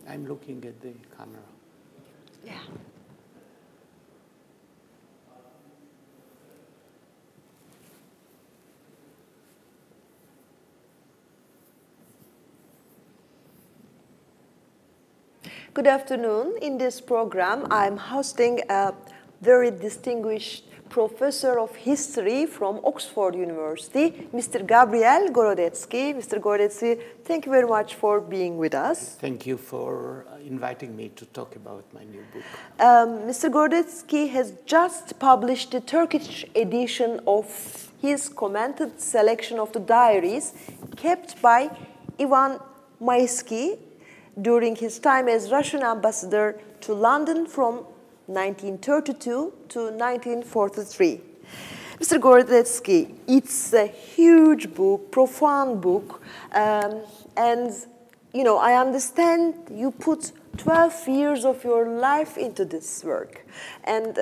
I'm looking at the camera. Yeah. Good afternoon. In this program, I'm hosting a very distinguished professor of history from Oxford University, Mr. Gabriel Gorodetsky. Mr. Gorodetsky, thank you very much for being with us. Thank you for inviting me to talk about my new book. Mr. Gorodetsky has just published the Turkish edition of his commented selection of the diaries kept by Ivan Maisky during his time as Russian ambassador to London from 1932 to 1943. Mr. Gorodetsky, it's a huge book, profound book, and you know, I understand you put 12 years of your life into this work. And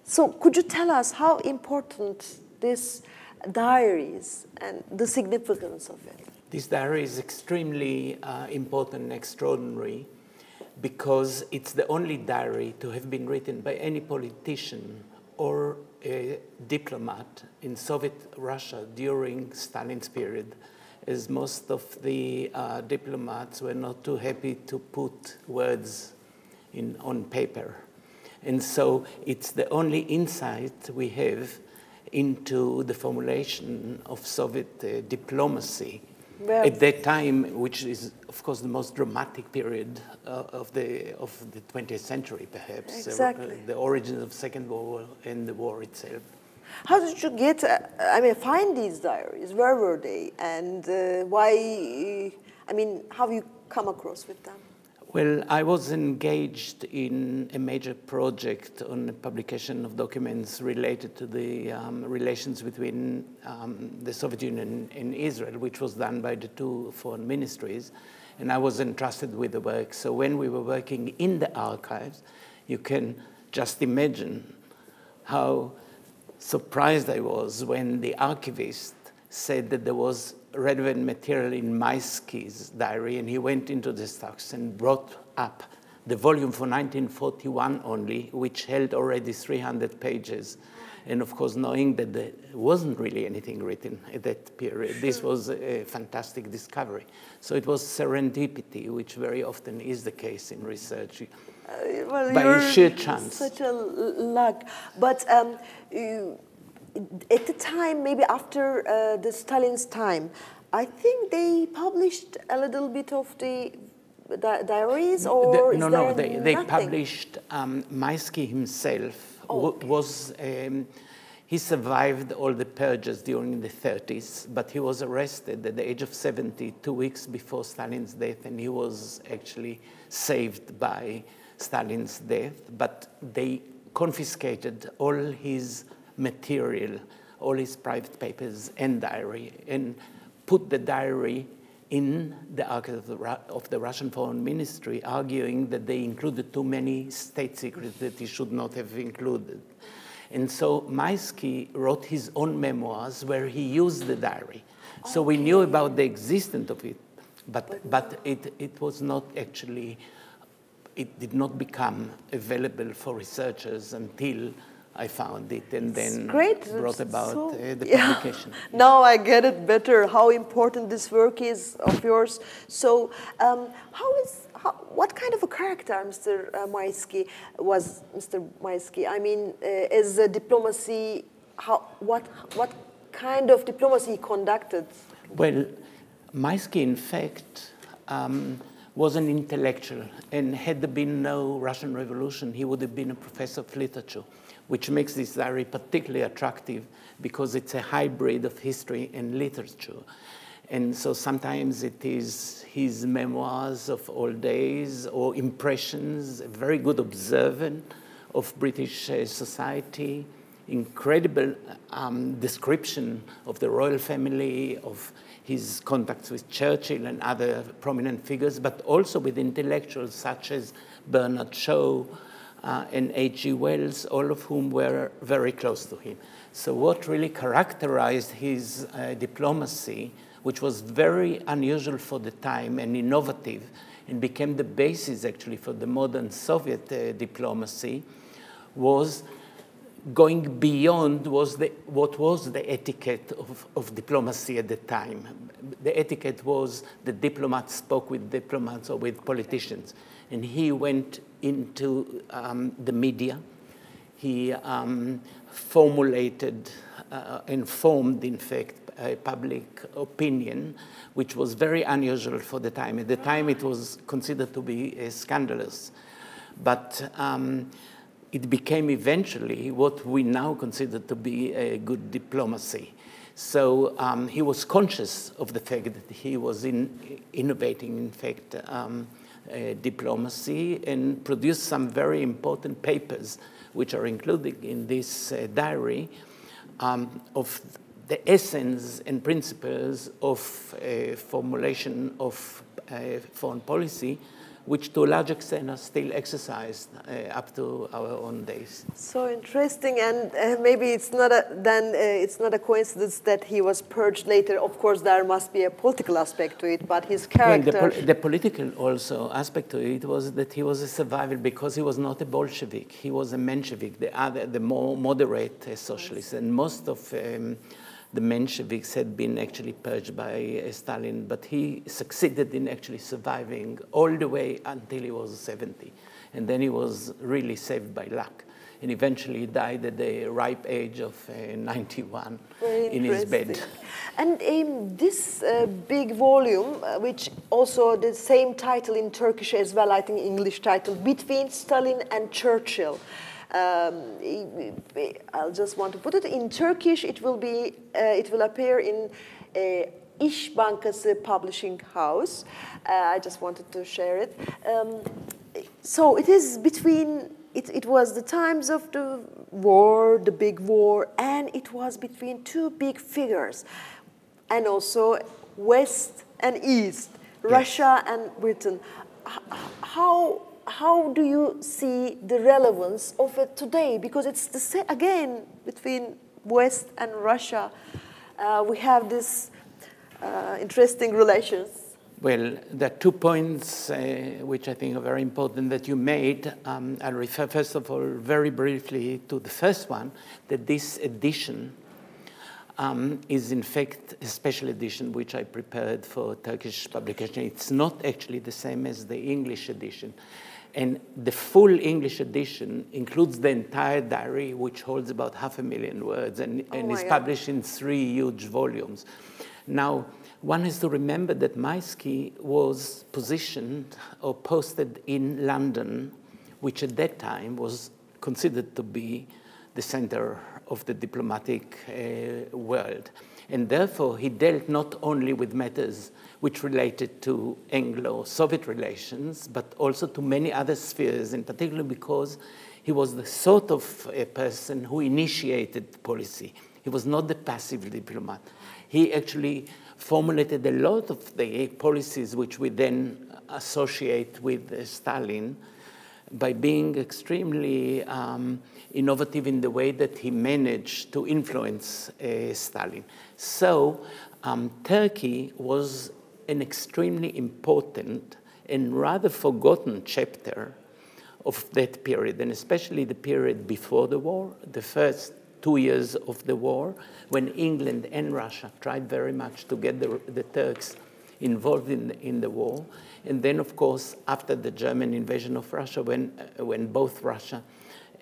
so could you tell us how important this diary is and the significance of it? This diary is extremely important and extraordinary because it's the only diary to have been written by any politician or a diplomat in Soviet Russia during Stalin's period, as most of the diplomats were not too happy to put words on paper. And so it's the only insight we have into the formulation of Soviet diplomacy. Well, at that time, which is, of course, the most dramatic period of the 20th century, perhaps. Exactly. The origins of the Second World War and the war itself. How did you get, find these diaries? Where were they? And why, how you come across with them? Well, I was engaged in a major project on the publication of documents related to the relations between the Soviet Union and Israel, which was done by the two foreign ministries, and I was entrusted with the work. So when we were working in the archives, you can just imagine how surprised I was when the archivist said that there was relevant material in Maisky's diary, and he went into the stocks and brought up the volume for 1941 only, which held already 300 pages. And of course, knowing that there wasn't really anything written at that period, this was a fantastic discovery. So it was serendipity, which very often is the case in research, by sheer chance. Such a luck. But at the time, maybe after the Stalin's time, I think they published a little bit of the diaries, or they published. Maisky himself he survived all the purges during the 30s, but he was arrested at the age of 70, 2 weeks before Stalin's death, and he was actually saved by Stalin's death. But they confiscated all his material, all his private papers and diary, and put the diary in the archives of the Russian Foreign Ministry, arguing that they included too many state secrets that he should not have included. And so Maisky wrote his own memoirs where he used the diary. Okay. So we knew about the existence of it, but it was not actually, it did not become available for researchers until I found it and then brought about the publication. Now I get it better, how important this work is of yours. So what kind of a character Mr. Maisky was, Mr. Maisky? I mean, as a diplomacy, what kind of diplomacy he conducted? Well, Maisky, in fact, was an intellectual, and had there been no Russian Revolution, he would have been a professor of literature, which makes this diary particularly attractive because it's a hybrid of history and literature. And so sometimes it is his memoirs of old days or impressions, a very good observer of British society, incredible description of the royal family, of his contacts with Churchill and other prominent figures, but also with intellectuals such as Bernard Shaw, and H.G. Wells, all of whom were very close to him. So what really characterized his diplomacy, which was very unusual for the time and innovative, and became the basis actually for the modern Soviet diplomacy, was going beyond what was the etiquette of diplomacy at the time. The etiquette was the diplomats spoke with diplomats or with politicians. And he went into the media. He formulated and formed, in fact, a public opinion, which was very unusual for the time. At the time, it was considered to be scandalous. But it became eventually what we now consider to be a good diplomacy. So he was conscious of the fact that he was innovating, in fact, diplomacy, and produced some very important papers, which are included in this diary, of the essence and principles of formulation of foreign policy, which to a large extent are still exercised up to our own days. So interesting, and maybe it's not a coincidence that he was purged later. Of course, there must be a political aspect to it, but his character. Well, the political also aspect to it was that he was a survivor because he was not a Bolshevik. He was a Menshevik, the more moderate socialist, and most of the Mensheviks had been actually purged by Stalin, but he succeeded in actually surviving all the way until he was 70. And then he was really saved by luck. And eventually died at the ripe age of 91 in his bed. And this big volume, which also the same title in Turkish as well, I think English title, Between Stalin and Churchill. I'll just want to put it in Turkish. It will appear in İş Bankası Publishing House. I just wanted to share it. So it is between. It was the times of the war, the big war, and it was between two big figures, and also West and East, yes. Russia and Britain. How do you see the relevance of it today? Because it's the same, again, between West and Russia. We have this interesting relations. Well, there are 2 points which I think are very important that you made. I'll refer, first of all, very briefly to the first one, that this edition is in fact a special edition which I prepared for Turkish publication. It's not actually the same as the English edition. And the full English edition includes the entire diary, which holds about 500,000 words and is published in 3 huge volumes. Now, one has to remember that Maisky was positioned or posted in London, which at that time was considered to be the center of the diplomatic world. And therefore, he dealt not only with matters which related to Anglo-Soviet relations, but also to many other spheres, in particular because he was the sort of a person who initiated policy. He was not the passive diplomat. He actually formulated a lot of the policies which we then associate with Stalin by being extremely innovative in the way that he managed to influence Stalin. So Turkey was an extremely important and rather forgotten chapter of that period, and especially the period before the war, the first 2 years of the war, when England and Russia tried very much to get the Turks involved in the war. And then, of course, after the German invasion of Russia, when both Russia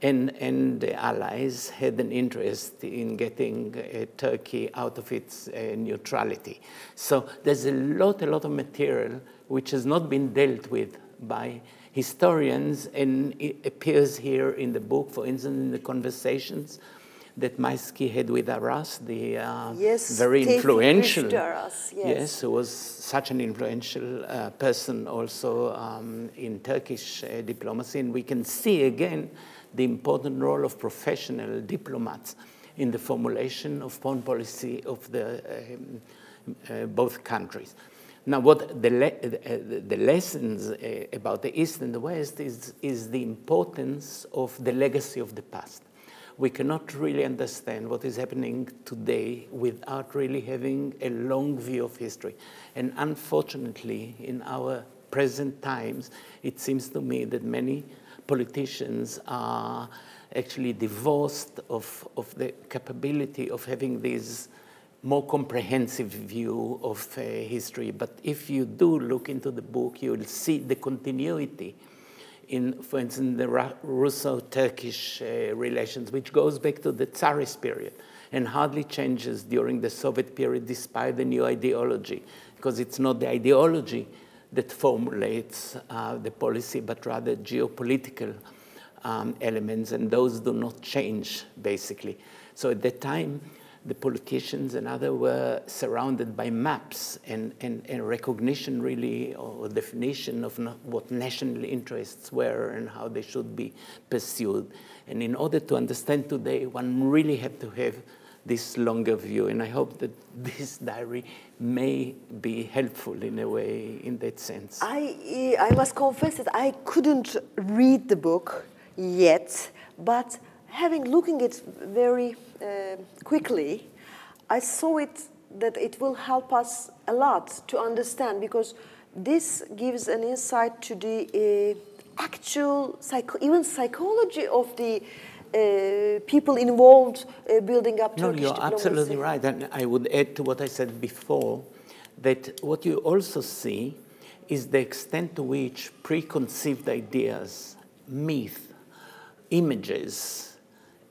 and the Allies had an interest in getting Turkey out of its neutrality. So there's a lot of material which has not been dealt with by historians, and it appears here in the book, for instance, in the conversations that Maisky had with Aras, the very influential, yes, who was such an influential person also in Turkish diplomacy. And we can see again the important role of professional diplomats in the formulation of foreign policy of the both countries. Now, what the lessons about the East and the West is the importance of the legacy of the past. We cannot really understand what is happening today without really having a long view of history. And unfortunately, in our present times, it seems to me that many politicians are actually divorced of the capability of having this more comprehensive view of history. But if you do look into the book, you will see the continuity in, for instance, the Russo-Turkish relations, which goes back to the Tsarist period and hardly changes during the Soviet period despite the new ideology, because it's not the ideology that formulates the policy, but rather geopolitical elements, and those do not change, basically. So at that time, the politicians and others were surrounded by maps and recognition, really, or definition of what national interests were and how they should be pursued. And in order to understand today, one really had to have this longer view. And I hope that this diary may be helpful in a way in that sense. I must confess that I couldn't read the book yet, but looking at it very quickly, I saw that it will help us a lot to understand, because this gives an insight to the actual even psychology of the people involved building up Turkish diplomacy. No, you're absolutely right. And I would add to what I said before, that what you also see is the extent to which preconceived ideas, myth, images,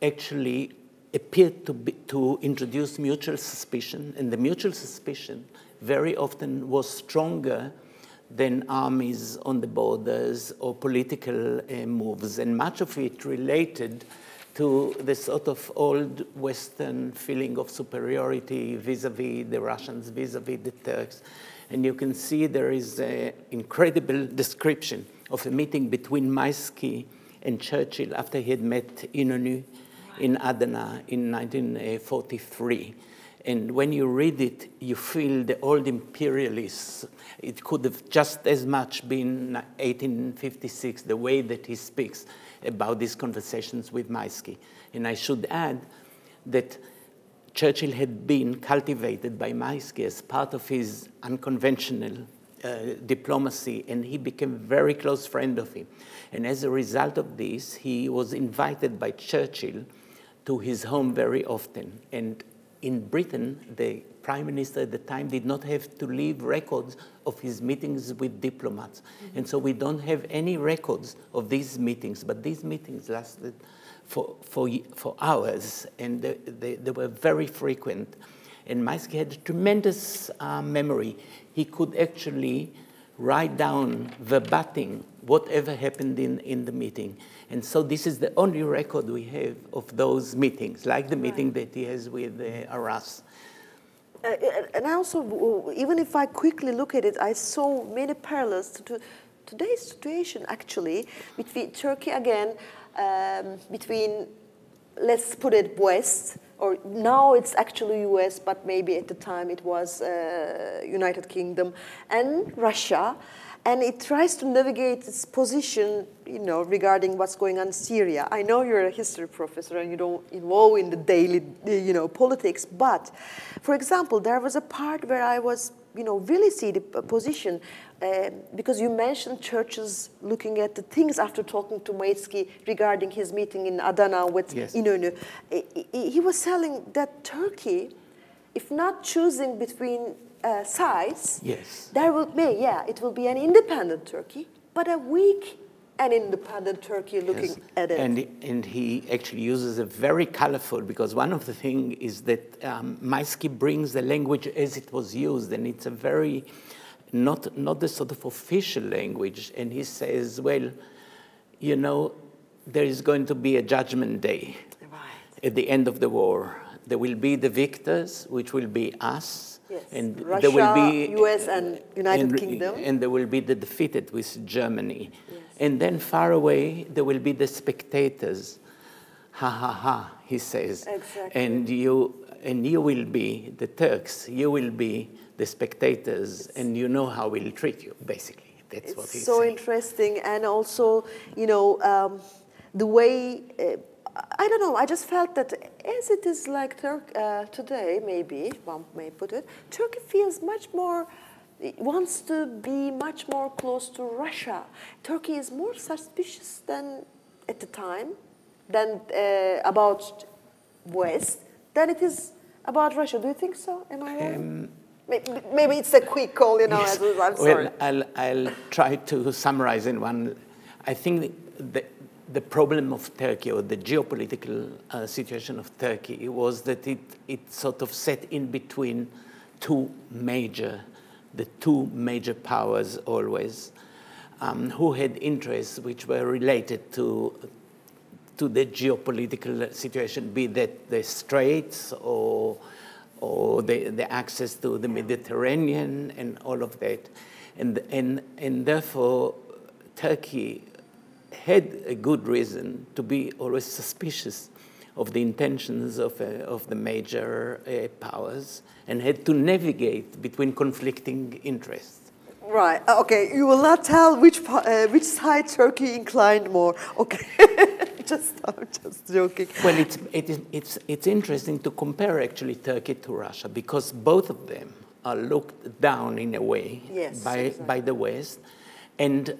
actually appeared to introduce mutual suspicion, and the mutual suspicion very often was stronger than armies on the borders or political moves, and much of it related to the sort of old Western feeling of superiority vis-a-vis the Russians, vis-a-vis the Turks. And you can see there is an incredible description of a meeting between Maisky and Churchill after he had met Inonu in Adana in 1943. And when you read it, you feel the old imperialists. It could have just as much been 1856, the way that he speaks about these conversations with Maisky. And I should add that Churchill had been cultivated by Maisky as part of his unconventional diplomacy, and he became a very close friend of him. And as a result of this, he was invited by Churchill to his home very often. And in Britain, the prime minister at the time did not have to leave records of his meetings with diplomats. Mm-hmm. And so we don't have any records of these meetings, but these meetings lasted for hours, and they were very frequent. And Maisky had a tremendous memory. He could actually write down verbatim whatever happened in the meeting. And so this is the only record we have of those meetings, like the meeting that he has with Arras. And also, even if I quickly look at it, I saw many parallels to today's situation, actually, between Turkey, again, between, let's put it, West, or now it's actually US, but maybe at the time it was United Kingdom, and Russia. And it tries to navigate its position, regarding what's going on in Syria. I know you're a history professor and you don't involve in the daily, politics. But, for example, there was a part where I was, really see the position, because you mentioned Churchill's looking at the things after talking to Maisky regarding his meeting in Adana with Inonu. He was telling that Turkey, if not choosing between sides, there will be, it will be an independent Turkey, but a weak and independent Turkey looking at it. And he actually uses a very colorful, because one of the things is that Maisky brings the language as it was used, and it's a very, not the sort of official language, and he says, well, there is going to be a judgment day at the end of the war. There will be the victors, which will be us, and Russia, there will be US, and United Kingdom. And there will be the defeated with Germany. And then far away, there will be the spectators. Ha, ha, ha, he says. Exactly. And you will be the Turks. You will be the spectators, and you know how we'll treat you, basically. That's what he's saying. So interesting, and also, the way, I don't know, I just felt that as it is like today, maybe, one may put it, Turkey feels much more wants to be much more close to Russia. Turkey is more suspicious than at the time, than about West, than it is about Russia. Do you think so? Am I right? Maybe it's a quick call, you know. Yes. I'm sorry. Well, I'll try to summarize in one. I think the problem of Turkey, or the geopolitical situation of Turkey, was that it sort of sat in between the two major powers always, who had interests which were related to the geopolitical situation, be that the Straits or the access to the Mediterranean and all of that. And therefore, Turkey had a good reason to be always suspicious of the intentions of the major powers, and had to navigate between conflicting interests. Right. Okay. You will not tell which side Turkey inclined more. Okay. I'm just joking. Well, it's interesting to compare actually Turkey to Russia, because both of them are looked down in a way by the West, and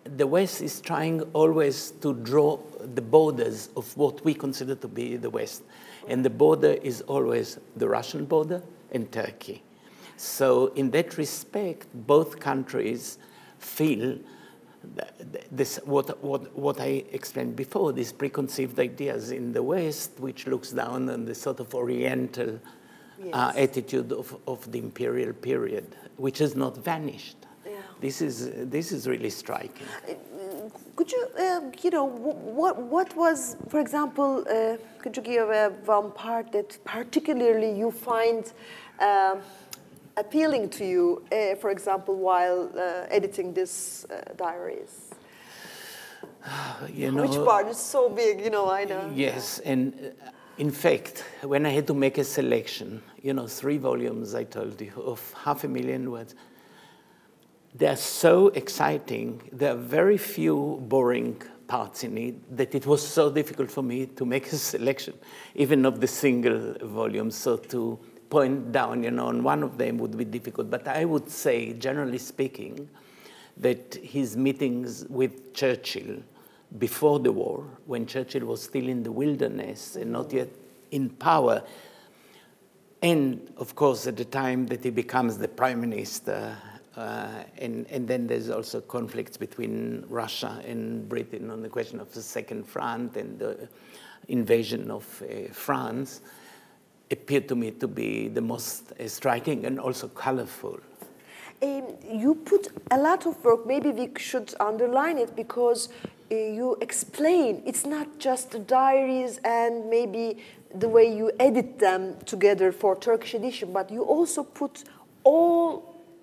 the West is trying always to draw the borders of what we consider to be the West, and the border is always the Russian border and Turkey. So in that respect, both countries feel this, what I explained before, these preconceived ideas in the West, which looks down on the sort of Oriental attitude of the imperial period, which has not vanished. Yeah. This is really striking. Could you, what was, for example, could you give one part that particularly you find appealing to you, for example, while editing this diaries? Which part is so big, I know. Yes, and in fact, when I had to make a selection, 3 volumes, I told you, of 500,000 words, they're so exciting. There are very few boring parts in it that it was so difficult for me to make a selection, even of the single volume. So to point down, on one of them would be difficult. But I would say, generally speaking, that his meetings with Churchill before the war, when Churchill was still in the wilderness and not yet in power, and of course at the time that he becomes the prime minister, and then there's also conflicts between Russia and Britain on the question of the Second Front and the invasion of France, appeared to me to be the most striking and also colorful. You put a lot of work, maybe we should underline it, because you explain it's not just the diaries and maybe the way you edit them together for Turkish edition, but you also put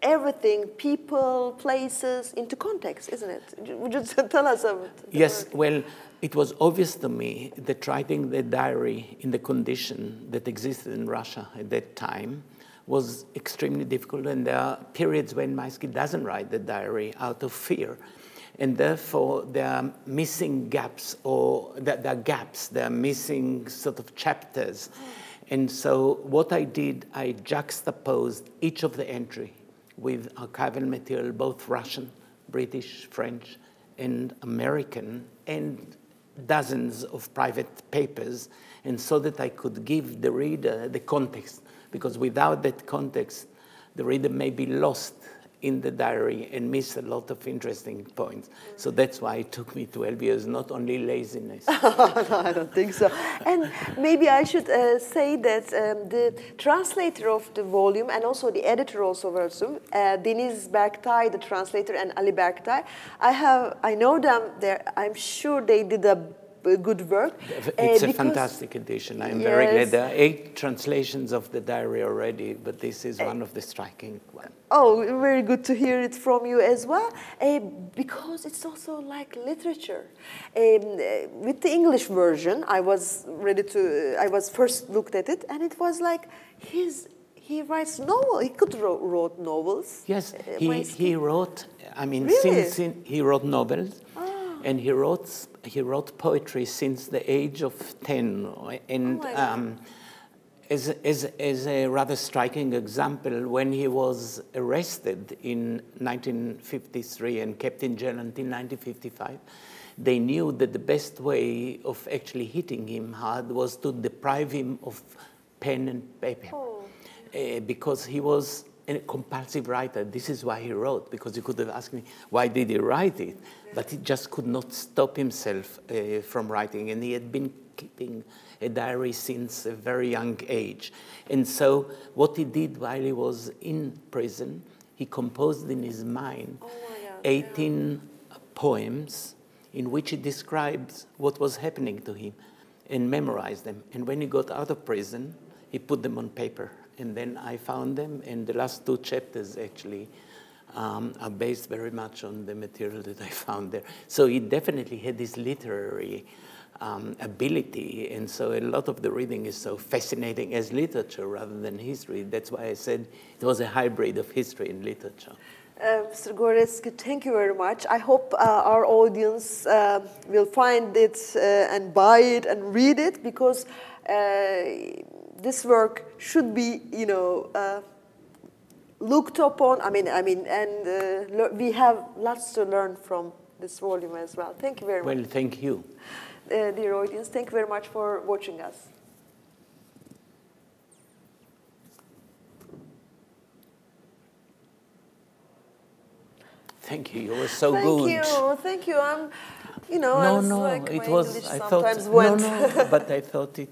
everything, people, places, into context, isn't it? Would you tell us about it? Yes, well, it was obvious to me that writing the diary in the condition that existed in Russia at that time was extremely difficult, and there are periods when Maisky doesn't write the diary out of fear, and therefore there are missing gaps, or there are gaps, there are missing sort of chapters. And so what I did, I juxtaposed each of the entry with archival material, both Russian, British, French, and American, and dozens of private papers, and so that I could give the reader the context, because without that context, the reader may be lost in the diary and miss a lot of interesting points. So that's why it took me 12 years, not only laziness. No, I don't think so. And maybe I should say that the translator of the volume, and also the editor also, Deniz Berktay, the translator, and Ali Berktay, I know them. I'm sure they did a good work. It's a fantastic edition. I'm very glad. There are 8 translations of the diary already, but this is one of the striking ones. Oh, very good to hear it from you as well, because it's also like literature. With the English version, I was first looked at it, and it was like he writes novels. He could wrote novels. Yes, he wrote. I mean, really? He wrote novels. And he wrote poetry since the age of 10, As a rather striking example, when he was arrested in 1953 and kept in jail until 1955, they knew that the best way of actually hitting him hard was to deprive him of pen and paper. Because he was a compulsive writer. This is why he wrote, because you could have asked me, why did he write it? But he just could not stop himself from writing, and he had been keeping a diary since a very young age. And so what he did while he was in prison, he composed in his mind 18 poems in which he describes what was happening to him and memorized them. And when he got out of prison, he put them on paper. And then I found them, and the last 2 chapters actually are based very much on the material that I found there. So he definitely had this literary ability, and so a lot of the reading is so fascinating as literature rather than history. That's why I said it was a hybrid of history and literature. Mr. Gorodetsky, thank you very much. I hope our audience will find it and buy it and read it, because this work should be, you know, looked upon. And we have lots to learn from this volume as well. Thank you very much. Well, thank you. Dear audience, thank you very much for watching us. Thank you. You were so good. Thank you. I'm, you know, no, it's no, like it my was. English I sometimes thought went. no, but I thought it